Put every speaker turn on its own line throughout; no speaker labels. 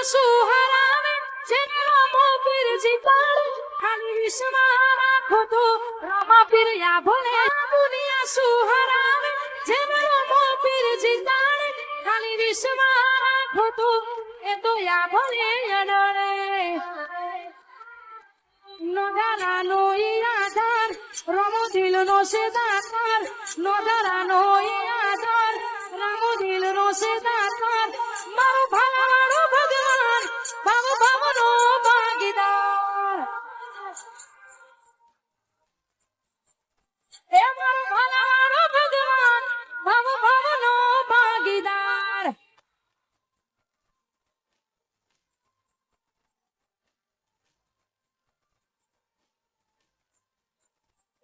સુહરાવે જેને રમો પીરજી પાડે ખાલી વિશ્વમાં રાખો તો રમા પીરયા ભલે દુનિયા સુહરાવે જેને રમો પીરજી પાડે ખાલી વિશ્વમાં રાખો તો એ તો યા ભલે અડરે નોધારાનો આધાર રમો દિલનો સેદાકાર નોધારાનો આધાર રમો દિલનો સેદાકાર મારો ભાવનો ભગવાન ભાવનો ભાગીદાર એ મારો ભાવનો ભગવાન ભાવનો ભાગીદાર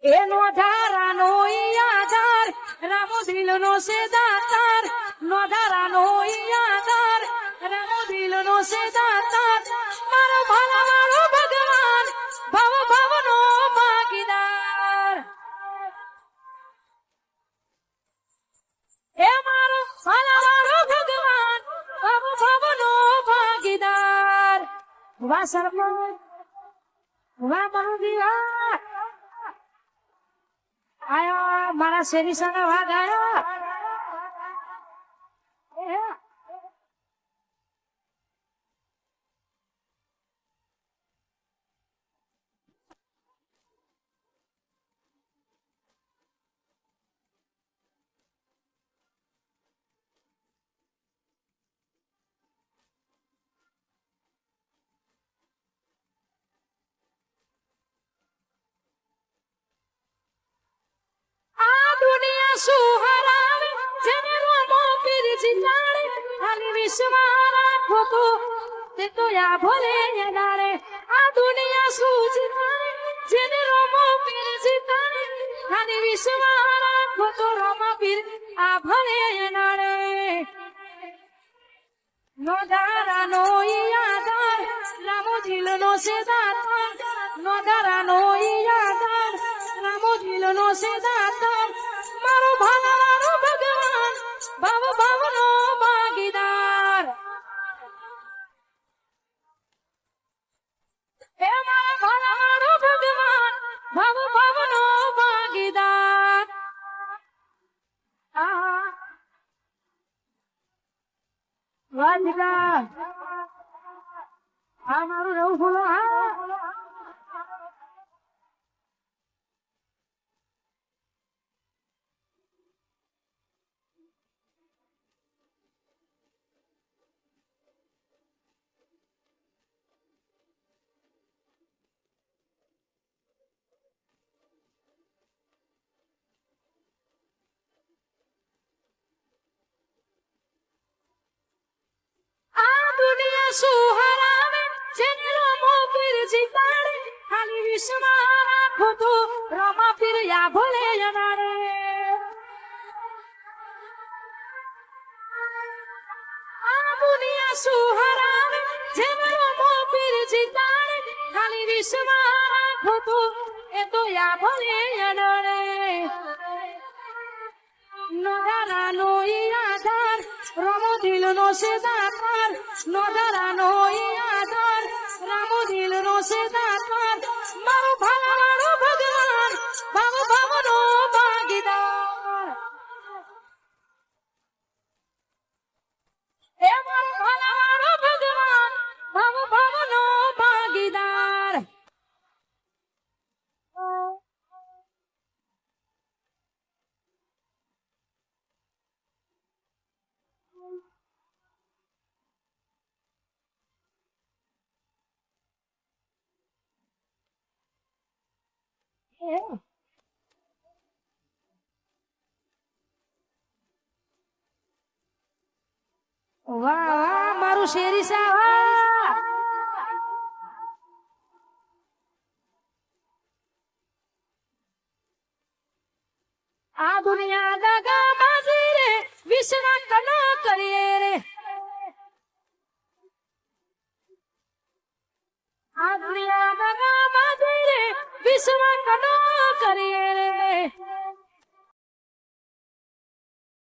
એનો ધારાનો આધાર રામો દિલનો સેદાતાર નો ધારાનો આધાર રામો દિલનો સેદાતાર મારો ભાવનો ભગવાન ભાવનો ભાગીદાર એ મારો ભાવનો ભગવાન ભાવનો ભાગીદાર વાહ સરપંચ વાહ મારો દીવા આયો મારા શેરી સાના વાઘ આયો સુહરાવે જેને રમો પીરજી પાડે ખાલી વિશ્વમાં રાખો તો તે તો યા ભલે ડારે આ દુનિયા સુજનારે જેને રમો પીરજી પાડે ખાલી વિશ્વમાં રાખો તો રમા પીર આ ભલે ડારે નો ધારાનો આધાર રામો દિલનો સેદાતાર નો ધારાનો આધાર રામો દિલનો સેદાતાર મારો ભાવનો ભગવાન ભાવનો ભાગીદાર એ મારો ભાવનો ભગવાન ભાવનો ભાગીદાર વાજગા આ મારું રવ બોલો સુહરાવે જેને રમો પીરજી પાડે ખાલી વિશ્વમાં રાખો તો રમા પીરયા ભલે અનારે આ દુનિયા સુહરાવે જેને રમો પીરજી પાડે ખાલી વિશ્વમાં રાખો તો એ તો યા ભલે અનારે નોધારાનો આધાર રમો દિલનો સેદાકાર નો ધારાનો આધાર રામો દિલનો સેદાકાર મારો ભાવનો ભગવાન ભાવનો ભાગીદાર એ મારો ભાવનો ભગવાન ભાવનો ભાગીદાર વાહ વાહ મારું શેરી સાવા આ દુનિયા દગા બાજી રે વિશ્વા કનો કરીએ રે આ દુનિયા દગા બાજી રે વિશ્વા કનો કરીએ રે